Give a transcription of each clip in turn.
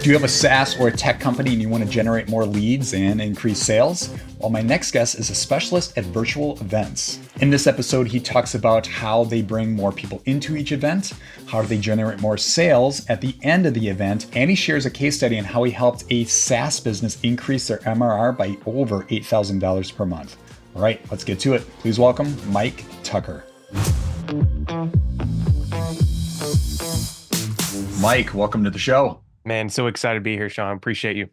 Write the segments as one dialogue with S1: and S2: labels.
S1: Do you have a SaaS or a tech company and you want to generate more leads and increase sales? Well, my next guest is a specialist at virtual events. In this episode, he talks about how they bring more people into each event, how they generate more sales at the end of the event, and he shares a case study on how he helped a SaaS business increase their MRR by over $8,000 per month. All right, let's get to it. Please welcome Mike Tucker. Mike, welcome to the show.
S2: Man, so excited to be here, Sean. Appreciate you.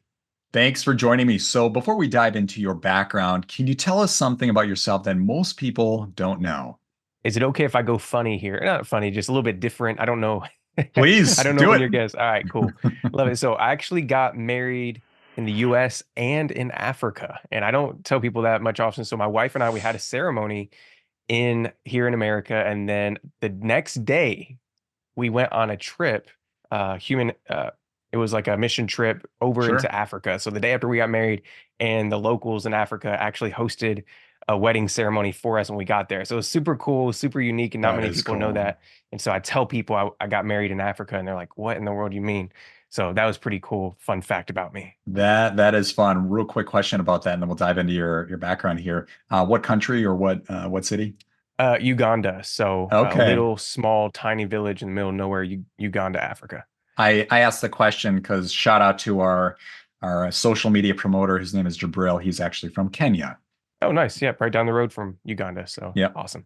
S1: Thanks for joining me. So before we dive into your background, can you tell us something about yourself that most people don't know?
S2: Is it okay if I go funny here? Not funny, just a little bit different. I don't know.
S1: Please
S2: I don't know
S1: do
S2: when
S1: it.
S2: your guess. All right, cool. Love it. So I actually got married in the US and in Africa. And I don't tell people that much often. So my wife and I, we had a ceremony here in America. And then the next day we went on a trip, it was like a mission trip over
S1: Sure.
S2: into Africa. So the day after we got married, and the locals in Africa actually hosted a wedding ceremony for us when we got there. So it was super cool, super unique, and not
S1: That
S2: many
S1: is
S2: people know
S1: cool.
S2: that. And so I tell people I got married in Africa, and they're like, "What in the world do you mean?" So that was pretty cool. Fun fact about me.
S1: That is fun. Real quick question about that, and then we'll dive into your background here. What country or what city?
S2: Uganda. So a
S1: Okay.
S2: little small, tiny village in the middle of nowhere, Uganda, Africa.
S1: I asked the question because shout out to our social media promoter. His name is Jabril. He's actually from Kenya.
S2: Oh, nice. Yeah, right down the road from Uganda. So
S1: Yep.
S2: awesome.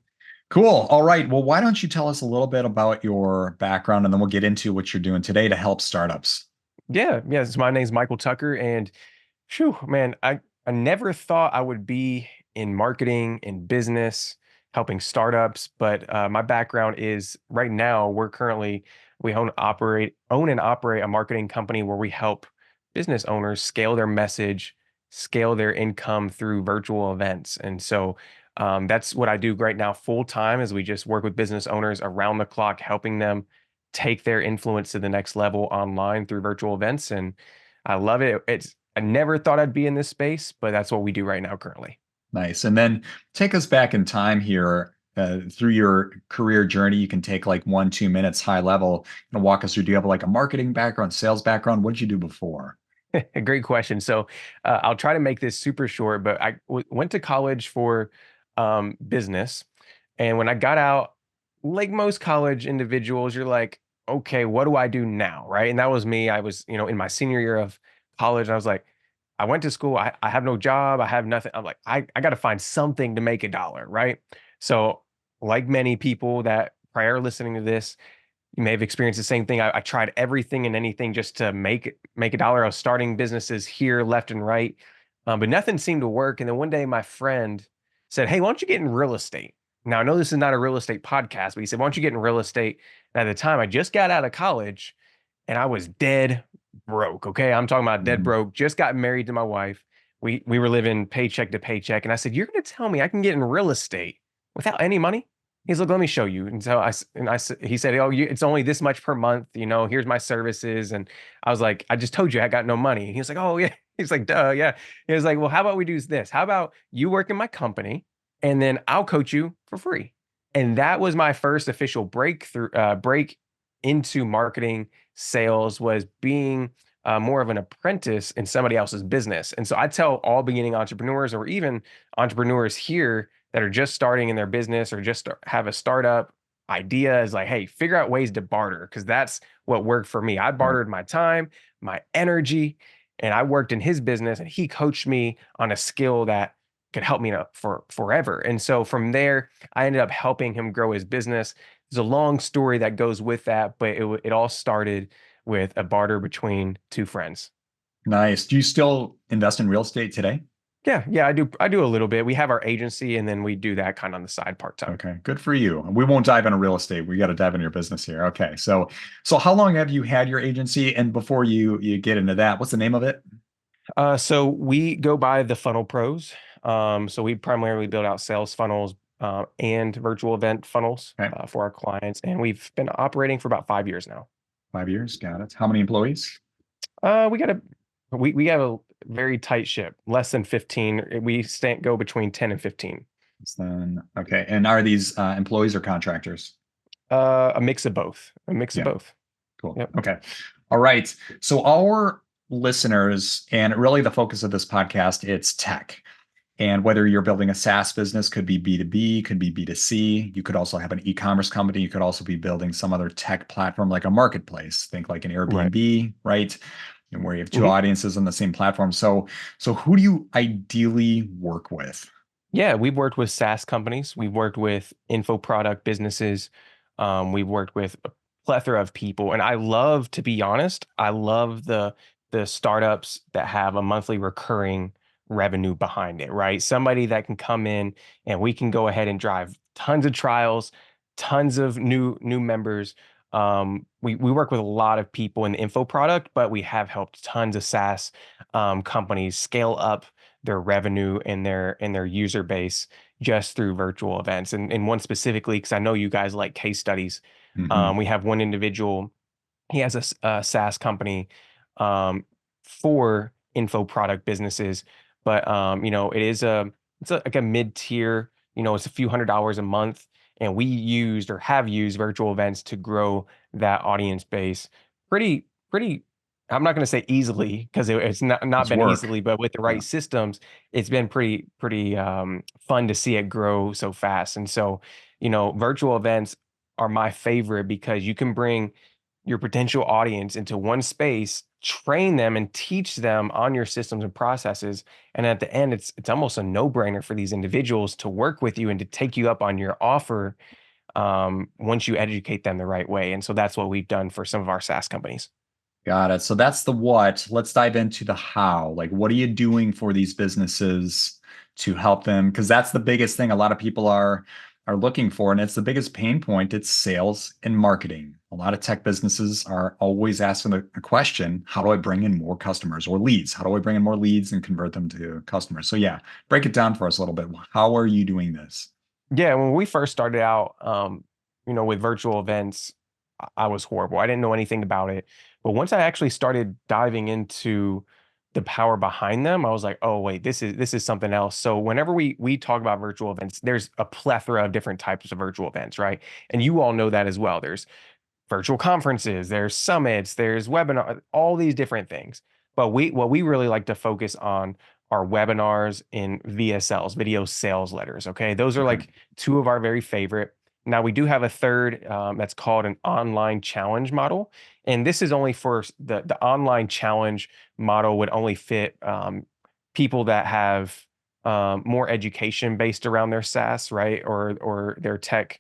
S1: Cool. All right. Well, why don't you tell us a little bit about your background and then we'll get into what you're doing today to help startups.
S2: Yeah. So my name's Michael Tucker, and phew, man, I never thought I would be in marketing, in business, helping startups. But my background is right now we own and operate a marketing company where we help business owners scale their message, scale their income through virtual events. And so that's what I do right now full time. Is we just work with business owners around the clock, helping them take their influence to the next level online through virtual events. And I love it. I never thought I'd be in this space, but that's what we do right now currently.
S1: Nice. And then take us back in time here through your career journey. You can take like 1, 2 minutes high level and walk us through. Do you have like a marketing background, sales background? What did you do before?
S2: A great question. So I'll try to make this super short, but went to college for business. And when I got out, like most college individuals, you're like, okay, what do I do now? Right. And that was me. I was, in my senior year of college, and I was like, I went to school. I have no job. I have nothing. I'm like, I got to find something to make a dollar. Right. So, like many people that prior listening to this, you may have experienced the same thing. I tried everything and anything just to make a dollar. I was starting businesses here, left and right, but nothing seemed to work. And then one day, my friend said, "Hey, why don't you get in real estate?" Now I know this is not a real estate podcast, but he said, "Why don't you get in real estate?" And at the time, I just got out of college, and I was dead broke. Okay, I'm talking about dead
S1: Mhm.
S2: broke. Just got married to my wife. We were living paycheck to paycheck, and I said, "You're going to tell me I can get in real estate without any money?" He's like, "Let me show you." And so he said, "Oh, it's only this much per month. Here's my services." And I was like, "I just told you I got no money." He was like, "Oh yeah." He's like, "Duh, yeah." He was like, "Well, how about we do this? How about you work in my company, and then I'll coach you for free." And that was my first official break into marketing sales, was being more of an apprentice in somebody else's business. And so I tell all beginning entrepreneurs, or even entrepreneurs here that are just starting in their business or have a startup idea, is like, hey, figure out ways to barter, because that's what worked for me. I
S1: Right.
S2: bartered my time, my energy, and I worked in his business, and he coached me on a skill that could help me for forever. And so from there, I ended up helping him grow his business. There's a long story that goes with that, but it all started with a barter between two friends.
S1: Nice. Do you still invest in real estate today?
S2: Yeah, I do. I do a little bit. We have our agency, and then we do that kind of on the side part time.
S1: Okay, good for you. We won't dive into real estate. We got to dive into your business here. Okay, so how long have you had your agency? And before you get into that, what's the name of it?
S2: So we go by the Funnel Pros. So we primarily build out sales funnels and virtual event funnels
S1: Okay,
S2: for our clients, and we've been operating for about 5 years now.
S1: 5 years. Got it. How many employees?
S2: We got a we have a very tight ship, less than 15. Go between 10 and 15.
S1: Then okay, and are these employees or contractors?
S2: A mix of both. A mix of
S1: Yeah,
S2: both.
S1: cool.
S2: Yep.
S1: Okay. All right. So our listeners, and really the focus of this podcast, it's tech. And whether you're building a SaaS business, could be B2B, could be B2C. You could also have an e-commerce company. You could also be building some other tech platform like a marketplace. Think like an
S2: Right.
S1: Airbnb, right? And where you have two
S2: Mhm.
S1: audiences on the same platform. So who do you ideally work with?
S2: Yeah, we've worked with SaaS companies. We've worked with info product businesses. We've worked with a plethora of people. And I love, to be honest, I love the startups that have a monthly recurring revenue behind it, right? Somebody that can come in and we can go ahead and drive tons of trials, tons of new members. We work with a lot of people in the info product, but we have helped tons of SaaS companies scale up their revenue and their user base just through virtual events. And one specifically, because I know you guys like case studies.
S1: Mhm.
S2: We have one individual, he has a SaaS company for info product businesses, but it is like a mid-tier, it's a few $100s a month, and we used or have used virtual events to grow that audience base pretty. I'm not going to say easily because it's not
S1: It's
S2: been
S1: work.
S2: easily, but with the
S1: Yeah.
S2: right systems, it's been pretty fun to see it grow so fast. And so, virtual events are my favorite because you can bring your potential audience into one space, train them and teach them on your systems and processes. And at the end, it's almost a no-brainer for these individuals to work with you and to take you up on your offer once you educate them the right way. And so that's what we've done for some of our SaaS companies.
S1: Got it. So that's the what. Let's dive into the how. Like, what are you doing for these businesses to help them? Because that's the biggest thing a lot of people are looking for, and it's the biggest pain point. It's sales and marketing. A lot of tech businesses are always asking the question, how do I bring in more customers or leads? How do I bring in more leads and convert them to customers? So yeah, break it down for us a little bit. How are you doing this?
S2: Yeah, when we first started out, with virtual events, I was horrible. I didn't know anything about it. But once I actually started diving into the power behind them, I was like, oh wait, this is something else. So whenever we talk about virtual events, there's a plethora of different types of virtual events, right? And you all know that as well. There's virtual conferences, there's summits, there's webinar, all these different things. But what we really like to focus on are webinars and VSLs, video sales letters. Okay, those are
S1: Okay.
S2: like two of our very favorite. Now we do have a third that's called an online challenge model, and this is only for the online challenge model would only fit people that have more education based around their SaaS, right, or their tech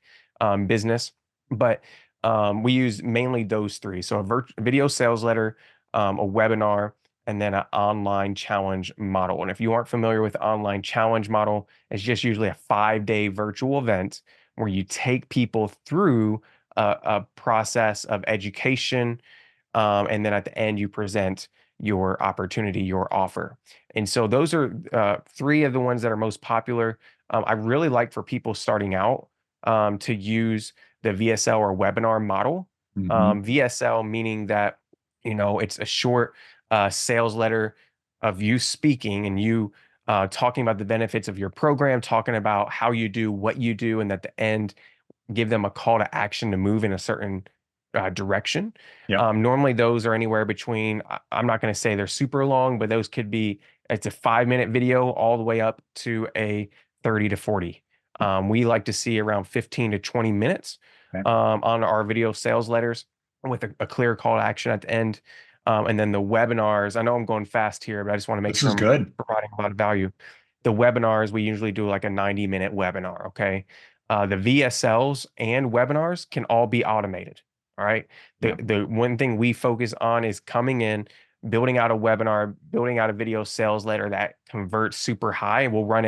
S2: business. But we use mainly those three. So a video sales letter, a webinar, and then an online challenge model. And if you aren't familiar with the online challenge model, it's just usually a 5-day virtual event where you take people through a process of education, and then at the end you present your opportunity, your offer. And so those are three of the ones that are most popular. I really like for people starting out to use the VSL or webinar model.
S1: Hmm.
S2: VSL meaning that it's a short sales letter of you speaking and you talking about the benefits of your program, talking about how you do what you do, and at the end give them a call to action to move in a certain direction.
S1: Yep.
S2: Normally, those are anywhere between, I'm not going to say they're super long, but those could be, it's a 5-minute video all the way up to a 30 to 40. We like to see around 15 to 20 minutes
S1: Okay.
S2: on our video sales letters with a clear call to action at the end. And then the webinars, I know I'm going fast here, but I just want to make
S1: This
S2: sure
S1: is
S2: I'm
S1: good.
S2: providing a lot of value. The webinars, we usually do like a 90-minute webinar, okay? The VSLs and webinars can all be automated. All right. The
S1: Yeah.
S2: the one thing we focus on is coming in, building out a webinar, building out a video sales letter that converts super high. We'll run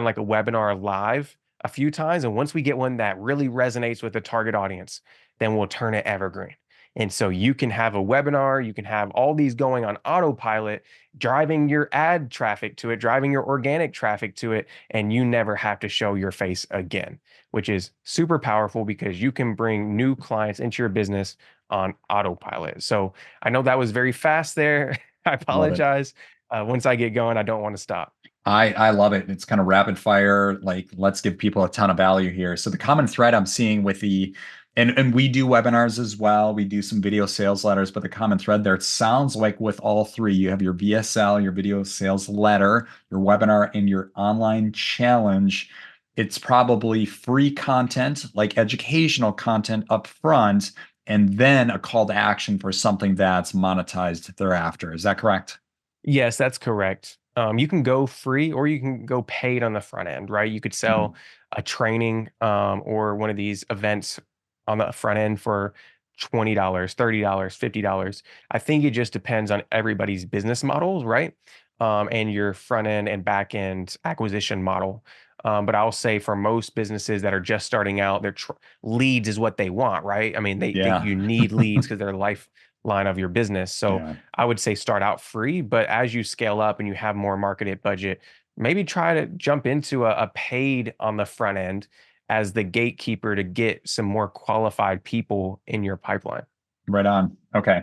S2: like a webinar live a few times. And once we get one that really resonates with the target audience, then we'll turn it evergreen. And so you can have a webinar, you can have all these going on autopilot, driving your ad traffic to it, driving your organic traffic to it, and you never have to show your face again, which is super powerful because you can bring new clients into your business on autopilot. So I know that was very fast there. I
S1: Love it.
S2: apologize. Once I get going, I don't want to stop.
S1: I love it. It's kind of rapid fire. Like, let's give people a ton of value here. So the common thread I'm seeing with the And we do webinars as well. We do some video sales letters, but the common thread there, it sounds like with all three, you have your VSL, your video sales letter, your webinar, and your online challenge. It's probably free content, like educational content up front, and then a call to action for something that's monetized thereafter. Is that correct?
S2: Yes, that's correct. You can go free or you can go paid on the front end, right? You could sell
S1: Mhm.
S2: a training or one of these events on the front end for $20, $30, $50. I think it just depends on everybody's business models, right? And your front end and back end acquisition model. But I'll say for most businesses that are just starting out, leads is what they want, right? I mean,
S1: Yeah.
S2: you need leads because they're the lifeline of your business. So
S1: Yeah.
S2: I would say start out free, but as you scale up and you have more marketed budget, maybe try to jump into a paid on the front end as the gatekeeper to get some more qualified people in your pipeline.
S1: Right on. Okay.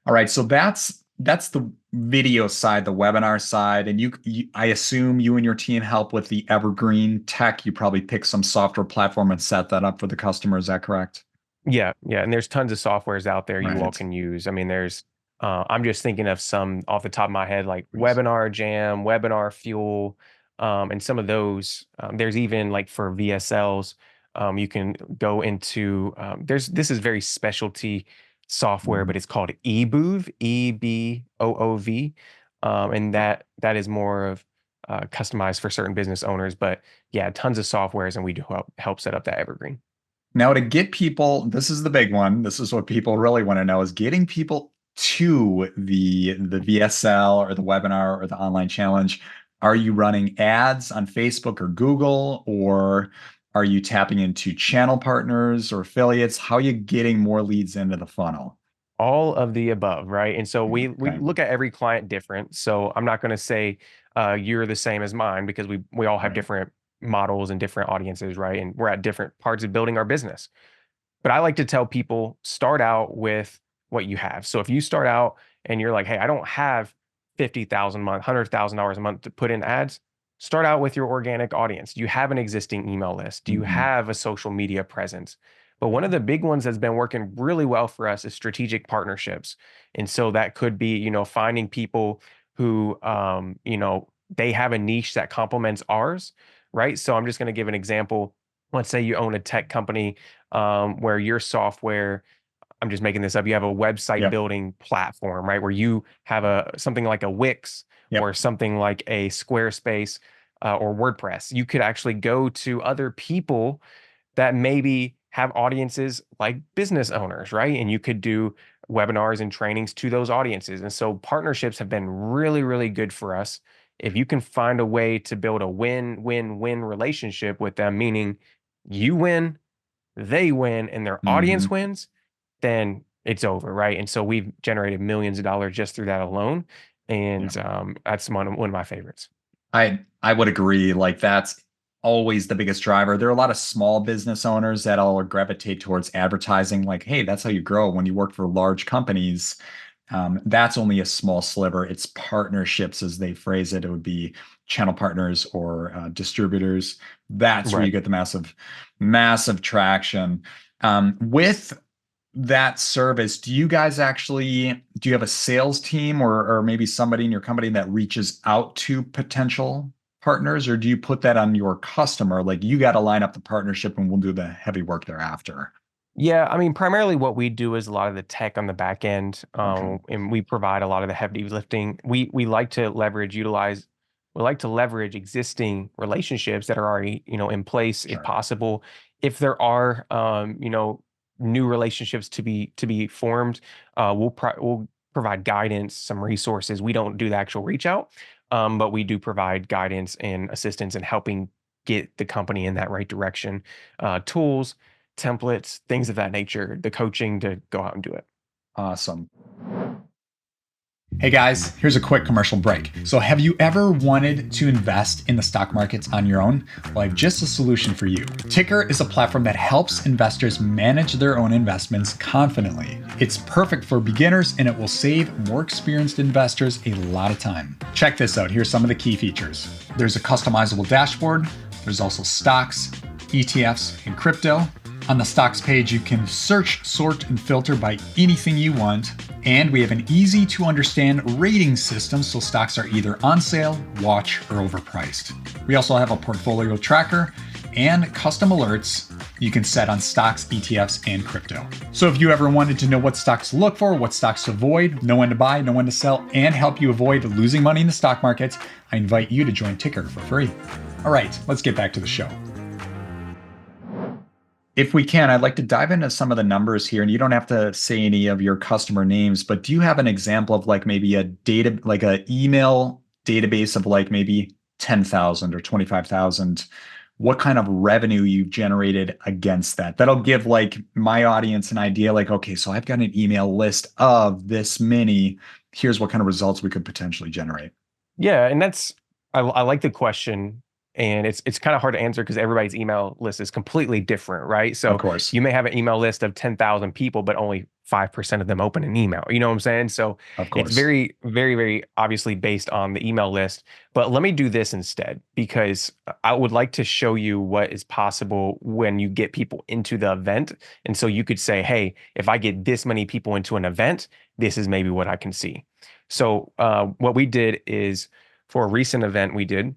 S1: All right. So that's the video side, the webinar side, and I assume you and your team help with the evergreen tech. You probably pick some software platform and set that up for the customer. Is that correct?
S2: Yeah, yeah, and there's tons of softwares out there you all
S1: Right.
S2: can use. I mean, I'm just thinking of some off the top of my head, like Webinar Jam, Webinar Fuel, and some of those. There's even like for VSLs, you can go into this is very specialty software,
S1: Mhm.
S2: but it's called eBoov, EBOOV, and that is more of customized for certain business owners. But yeah, tons of softwares, and we do help set up that evergreen.
S1: Now, to get people, this is the big one. This is what people really want to know is getting people to the VSL or the webinar or the online challenge. Are you running ads on Facebook or Google, or are you tapping into channel partners or affiliates? How are you getting more leads into the funnel?
S2: All of the above, right? And so we
S1: Okay.
S2: look at every client different. So I'm not going to say you're the same as mine because we all have
S1: Right.
S2: different models and different audiences, right? And we're at different parts of building our business. But I like to tell people start out with what you have. So if you start out and you're like, hey, I don't have 50,000 a month, $100,000 a month to put in ads, start out with your organic audience. Do you have an existing email list? Do you
S1: Mhm.
S2: have a social media presence? But one of the big ones that's been working really well for us is strategic partnerships. And so that could be, finding people who, they have a niche that complements ours, right? So I'm just going to give an example. Let's say you own a tech company where your software, I'm just making this up, you have a website
S1: Yep.
S2: building platform, right? Where you have a something like a Wix or
S1: Yep.
S2: something like a Squarespace or WordPress. You could actually go to other people that maybe have audiences like business owners, right? And you could do webinars and trainings to those audiences. And so partnerships have been really, really good for us. If you can find a way to build a win-win-win relationship with them, meaning you win, they win, and their audience
S1: Mhm.
S2: wins, then it's over, right? And so we've generated millions of dollars just through that alone.
S1: Yeah.
S2: And that's one of my favorites.
S1: I would agree. Like that's always the biggest driver. There are a lot of small business owners that'll gravitate towards advertising. Like, hey, that's how you grow. When you work for large companies, that's only a small sliver. It's partnerships, as they phrase it. It would be channel partners or distributors. That's where you
S2: Right.
S1: get the massive traction. With that service, do you have a sales team or maybe somebody in your company that reaches out to potential partners, or do you put that on your customer? Like you got to line up the partnership and we'll do the heavy work thereafter.
S2: Yeah, I mean, primarily what we do is a lot of the tech on the back end,
S1: Okay.
S2: and we provide a lot of the heavy lifting. We like to we like to leverage existing relationships that are already, in place, if
S1: Sure.
S2: possible. If there are, new relationships to be formed, we'll provide guidance, some resources. We don't do the actual reach out, but we do provide guidance and assistance in helping get the company in that right direction, tools, templates, things of that nature, the coaching to go out and do it.
S1: Awesome. Hey guys, here's a quick commercial break. So, have you ever wanted to invest in the stock markets on your own? Well, I have just a solution for you. Ticker is a platform that helps investors manage their own investments confidently. It's perfect for beginners and it will save more experienced investors a lot of time. Check this out. Here's some of the key features. There's a customizable dashboard. There's also stocks, ETFs, and crypto. On the stocks page, you can search, sort, and filter by anything you want. And we have an easy to understand rating system so stocks are either on sale, watch, or overpriced. We also have a portfolio tracker and custom alerts you can set on stocks, ETFs, and crypto. So if you ever wanted to know what stocks to look for, what stocks to avoid, know when to buy, know when to sell, and help you avoid losing money in the stock market, I invite you to join Ticker for free. All right, let's get back to the show. If we can, I'd like to dive into some of the numbers here, and you don't have to say any of your customer names, but do you have an example of like maybe a data, like an email database of like maybe 10,000 or 25,000? What kind of revenue you've generated against that? That'll give like my audience an idea like, okay, so I've got an email list of this many. Here's what kind of results we could potentially generate.
S2: Yeah, and I like the question, and it's kind of hard to answer because everybody's email list is completely different, right?
S1: Of
S2: So
S1: course.
S2: you may have an email list of 10,000 people, but only 5% of them open an email. You know what I'm saying? So
S1: Of
S2: it's
S1: course.
S2: very, very, very obviously based on the email list. But let me do this instead, because I would like to show you what is possible when you get people into the event. And so you could say, hey, if I get this many people into an event, this is maybe what I can see. So what we did is for a recent event we did,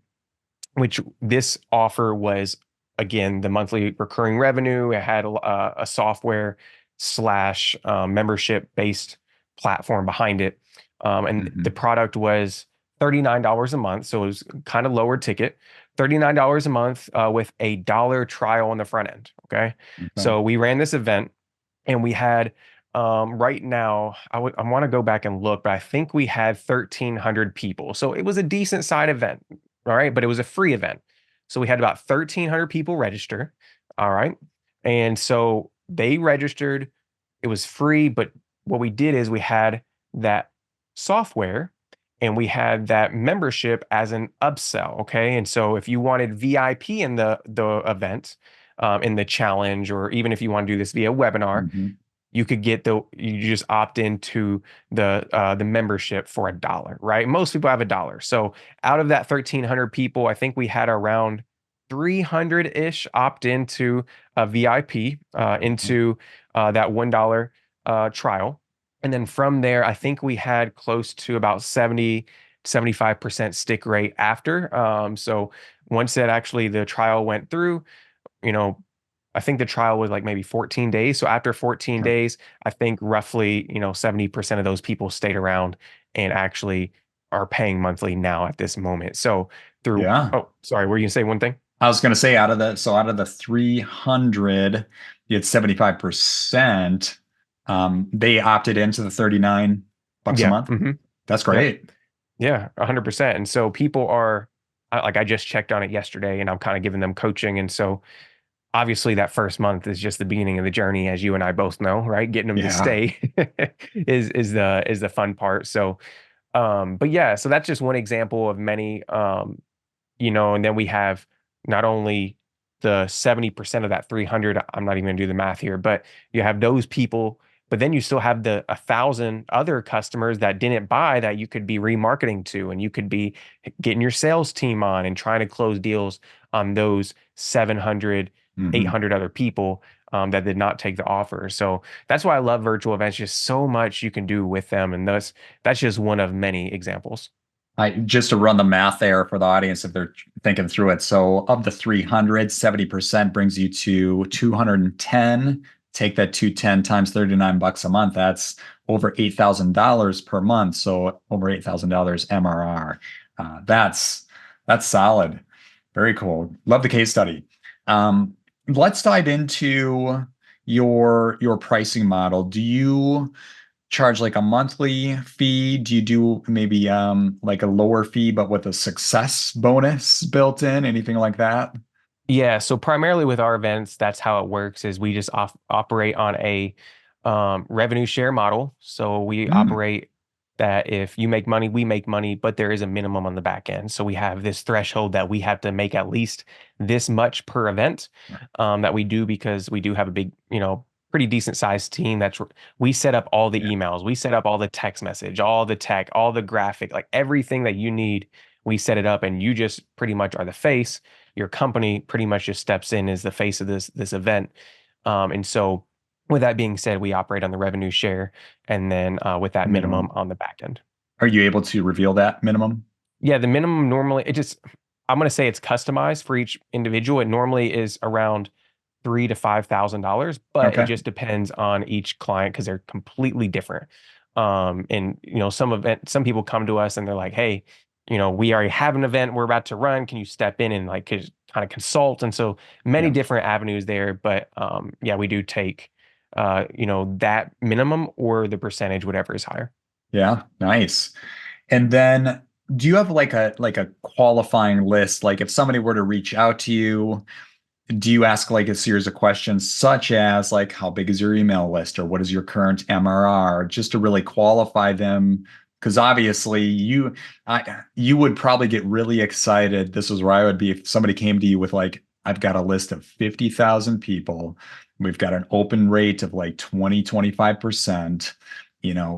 S2: which this offer was, again, the monthly recurring revenue. It had a software slash membership based platform behind it. And the
S1: Mhm.
S2: product was $39 a month. So it was kind of lower ticket, $39 a month with a dollar trial on the front end. Okay.
S1: Okay.
S2: So we ran this event and we had right now, I want to go back and look, but I think we had 1,300 people. So it was a decent side event. All right. But it was a free event. So we had about 1,300 people register. All right. And so they registered. It was free. But what we did is we had that software and we had that membership as an upsell. Okay. And so if you wanted VIP in the event, in the challenge, or even if you want to do this via webinar,
S1: Mhm.
S2: you just opt into the membership for $1, right? Most people have $1. So out of that 1,300 people, I think we had around 300-ish opt into a VIP,
S1: Okay.
S2: into that $1 trial. And then from there, I think we had close to about 75% stick rate after. So once that actually the trial went through, you know, I think the trial was like maybe 14 days. So after 14
S1: Sure.
S2: days, I think roughly, 70% of those people stayed around and actually are paying monthly now at this moment. So through,
S1: Yeah.
S2: oh, sorry, were you gonna say one thing?
S1: I was going to say out of the 300, you had 75%, they opted into the 39 bucks a
S2: Yeah.
S1: month. That's
S2: Yep.
S1: great.
S2: Yeah, 100%. And so people are like, I just checked on it yesterday and I'm kind of giving them coaching. And so obviously that first month is just the beginning of the journey, as you and I both know, right? Getting them to
S1: Yeah.
S2: stay is the fun part. So but yeah, so that's just one example of many. And then we have not only the 70% of that 300, I'm not even gonna do the math here, but you have those people, but then you still have the 1,000 other customers that didn't buy that you could be remarketing to, and you could be getting your sales team on and trying to close deals on those 700,
S1: Hmm.
S2: 800 other people that did not take the offer. So that's why I love virtual events. Just so much you can do with them, and that's just one of many examples.
S1: I just to run the math there for the audience if they're thinking through it. So of the 300, 70% brings you to 210. Take that 210 times 39 bucks a month. That's over $8,000 per month. So over $8,000 MRR. That's solid. Very cool. Love the case study. Let's dive into your pricing model. Do you charge like a monthly fee? Do you do maybe like a lower fee but with a success bonus built in? Anything like that?
S2: Yeah, so primarily with our events, that's how it works is we just operate on a revenue share model. So we
S1: Mm,
S2: operate that if you make money, we make money, but there is a minimum on the back end. So we have this threshold that we have to make at least this much per event,
S1: right.
S2: that we do because we do have a big, pretty decent sized team. We set up all the
S1: Yeah.
S2: emails, we set up all the text message, all the tech, all the graphic, like everything that you need, we set it up, and you just pretty much are the face. Your company pretty much just steps in as the face of this event. And so with that being said, we operate on the revenue share and then with that minimum
S1: Minimum.
S2: on the back end.
S1: Are you able to reveal that minimum?
S2: Yeah, the minimum normally I'm going to say it's customized for each individual. It normally is around $3,000 to $5,000, but it
S1: Okay.
S2: just depends on each client because they're completely different. And some people come to us and they're like, "Hey, we already have an event we're about to run. Can you step in and like kind of consult?" And so many
S1: Yeah.
S2: different avenues there. But yeah, we do take that minimum or the percentage, whatever is higher.
S1: Yeah. Nice. And then do you have like a qualifying list? Like if somebody were to reach out to you, do you ask like a series of questions such as like how big is your email list or what is your current MRR just to really qualify them? Because obviously you would probably get really excited. This is where I would be if somebody came to you with like, I've got a list of 50,000 people. We've got an open rate of like 20, 25%,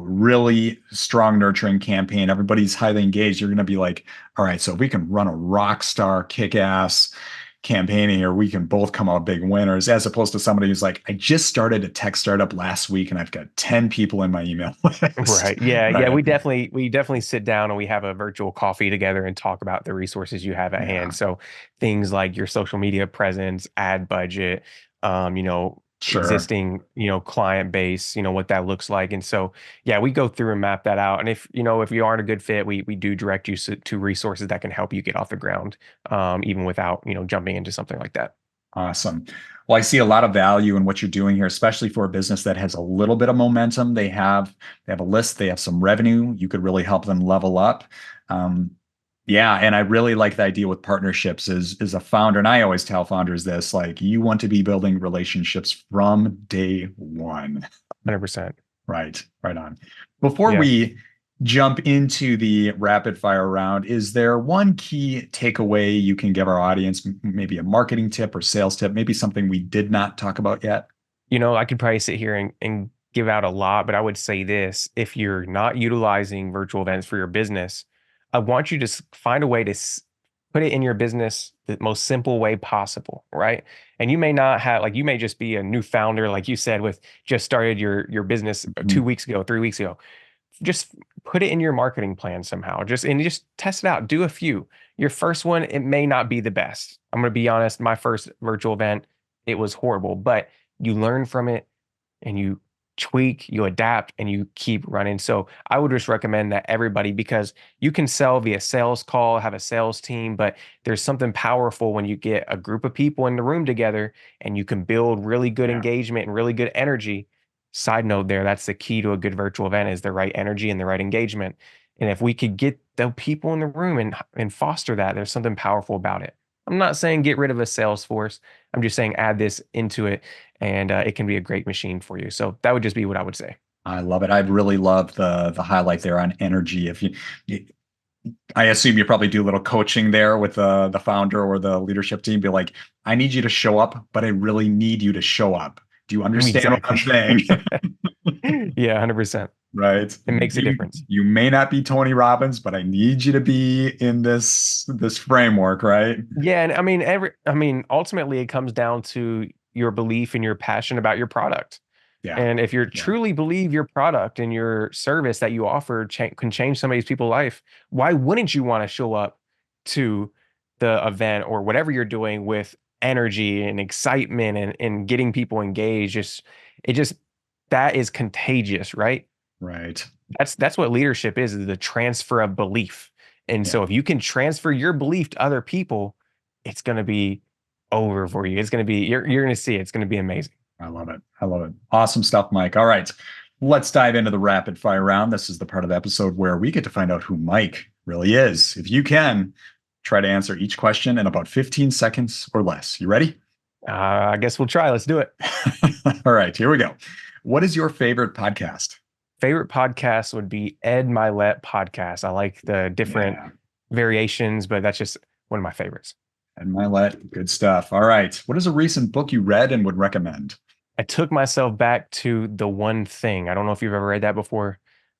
S1: really strong nurturing campaign. Everybody's highly engaged. You're going to be like, all right, so if we can run a rock star kick-ass campaigning or we can both come out big winners as opposed to somebody who's like, I just started a tech startup last week and I've got 10 people in my email list.
S2: Right. Yeah. Yeah.
S1: Right.
S2: We definitely sit down and we have a virtual coffee together and talk about the resources you have at hand.
S1: Yeah,
S2: So things like your social media presence, ad budget,
S1: sure.
S2: existing, client base, what that looks like. And so, yeah, we go through and map that out. And if you aren't a good fit, we do direct you to resources that can help you get off the ground, even without, jumping into something like that.
S1: Awesome. Well, I see a lot of value in what you're doing here, especially for a business that has a little bit of momentum. They have a list, they have some revenue. You could really help them level up. Um, yeah, and I really like the idea with partnerships as a founder, and I always tell founders this, like you want to be building relationships from day one.
S2: 100%.
S1: Right, right on. Before
S2: Yeah.
S1: we jump into the rapid fire round, is there one key takeaway you can give our audience, maybe a marketing tip or sales tip, maybe something we did not talk about yet?
S2: I could probably sit here and give out a lot, but I would say this, if you're not utilizing virtual events for your business, I want you to find a way to put it in your business the most simple way possible, right? And you may not have, like, you may just be a new founder, like you said, with just started your business
S1: Mhm.
S2: 2 weeks ago, 3 weeks ago. Just put it in your marketing plan somehow. Just test it out. Do a few. Your first one, it may not be the best. I'm going to be honest. My first virtual event, it was horrible, but you learn from it and you tweak, you adapt, and you keep running. So I would just recommend that everybody, because you can sell via sales call, have a sales team, but there's something powerful when you get a group of people in the room together and you can build really good
S1: Yeah,
S2: engagement and really good energy. Side note there, that's the key to a good virtual event is the right energy and the right engagement. And if we could get the people in the room and foster that, there's something powerful about it. I'm not saying get rid of a sales force. I'm just saying add this into it and it can be a great machine for you. So that would just be what I would say.
S1: I love it. I really love the highlight there on energy. I assume you probably do a little coaching there with the founder or the leadership team. Be like, I need you to show up, but I really need you to show up. Do you understand what I'm
S2: Exactly.
S1: saying?
S2: Yeah, 100%.
S1: Right.
S2: It makes a
S1: You
S2: difference.
S1: you may not be Tony Robbins, but I need you to be in this framework, right?
S2: Yeah, and ultimately it comes down to your belief and your passion about your product.
S1: Yeah.
S2: And if you
S1: Yeah.
S2: truly believe your product and your service that you offer can change somebody's people's life, why wouldn't you want to show up to the event or whatever you're doing with energy and excitement and getting people engaged? It just that is contagious, right?
S1: Right.
S2: That's what leadership is the transfer of belief. And
S1: Yeah.
S2: so if you can transfer your belief to other people, it's going to be over for you. It's going to be you're going to see it. It's going to be amazing.
S1: I love it. I love it. Awesome stuff, Mike. All right. Let's dive into the rapid fire round. This is the part of the episode where we get to find out who Mike really is. If you can, try to answer each question in about 15 seconds or less. You ready?
S2: I guess we'll try. Let's do it.
S1: All right, here we go. What is your favorite podcast?
S2: Favorite podcast would be Ed Milet podcast. I like the different
S1: Yeah,
S2: variations, but that's just one of my favorites.
S1: and Milet, good stuff. All right. What is a recent book you read and would recommend?
S2: I took myself back to The One Thing. I don't know if you've ever read that before.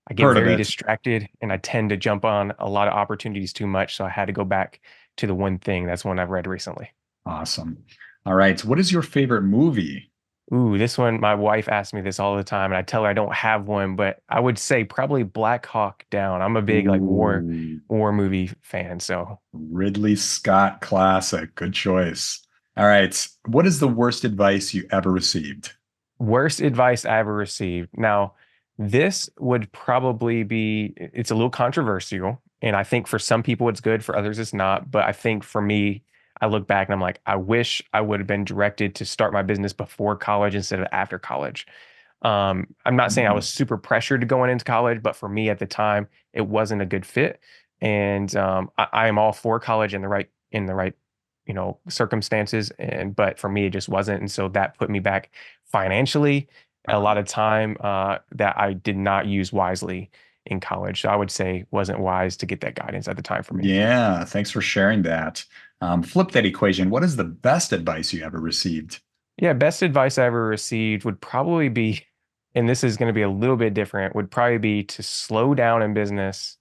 S2: I get
S1: Heard of
S2: very
S1: it.
S2: distracted and I tend to jump on a lot of opportunities too much. So I had to go back to The One Thing. That's one I've read recently.
S1: Awesome. All right. What is your favorite movie?
S2: Ooh, this one, my wife asks me this all the time, and I tell her I don't have one, but I would say probably Black Hawk Down. I'm a big like
S1: Ooh,
S2: war movie fan, so
S1: Ridley Scott classic. Good choice. All right. What is the worst advice you ever received?
S2: worst advice I ever received. Now, this would probably be, it's a little controversial, and I think for some people it's good, for others it's not. But I think for me, I look back and I'm like, I wish I would have been directed to start my business before college instead of after college. I'm not saying I
S1: Mm,
S2: was super pressured to going into college, but for me at the time, it wasn't a good fit. And I am all for college in the right, circumstances. And but for me, it just wasn't. And so that put me back financially a lot of time that I did not use wisely in college. So I would say wasn't wise to get that guidance at the time for me.
S1: yeah, thanks for sharing that. Flip that equation. What is the best advice you ever received?
S2: Yeah, best advice I ever received would probably be, and this is going to be a little bit different, would probably be to slow down in business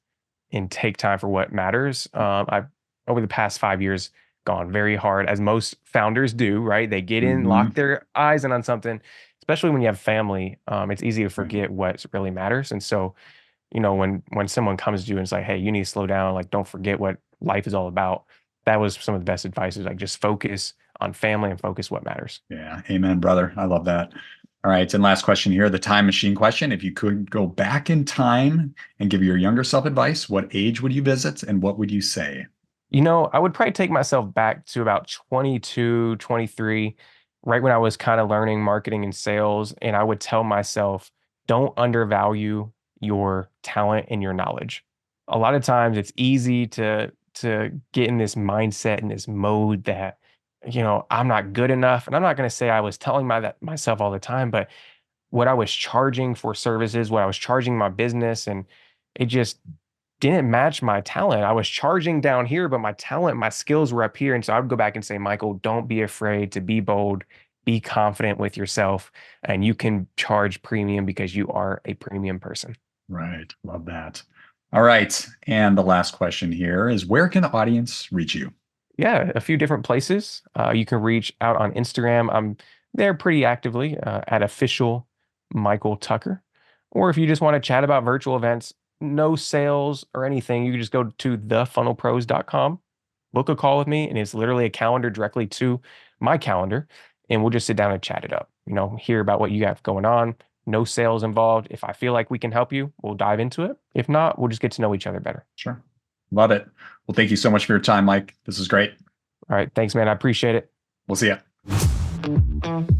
S2: and take time for what matters. I've over the past 5 years gone very hard, as most founders do, right? They get in, lock
S1: Hmm.
S2: their eyes in on something, especially when you have family. It's easy to forget what really matters. And so, when someone comes to you and is like, "Hey, you need to slow down. Like, don't forget what life is all about." That was some of the best advice. Is like just focus on family and focus what matters.
S1: Yeah, amen, brother. I love that. All right, and last question here, the time machine question. If you could go back in time and give your younger self advice, what age would you visit and what would you say?
S2: I would probably take myself back to about 22, 23, right when I was kind of learning marketing and sales. And I would tell myself, don't undervalue your talent and your knowledge. A lot of times it's easy to get in this mindset and this mode that, I'm not good enough. And I'm not going to say I was telling myself all the time, but what I was charging for services, what I was charging my business, and it just didn't match my talent. I was charging down here, but my talent, my skills were up here. And so I would go back and say, Michael, don't be afraid to be bold, be confident with yourself, and you can charge premium because you are a premium person.
S1: Right, love that. All right, and the last question here is where can the audience reach you?
S2: Yeah, a few different places. You can reach out on Instagram. I'm there pretty actively at official Michael Tucker. Or if you just want to chat about virtual events, no sales or anything, you can just go to thefunnelpros.com, book a call with me, and it's literally a calendar directly to my calendar. And we'll just sit down and chat it up, hear about what you have going on. No sales involved. If I feel like we can help you, we'll dive into it. If not, we'll just get to know each other better.
S1: Sure. Love it. Well, thank you so much for your time, Mike. This is great.
S2: All right. Thanks, man. I appreciate it.
S1: We'll see you.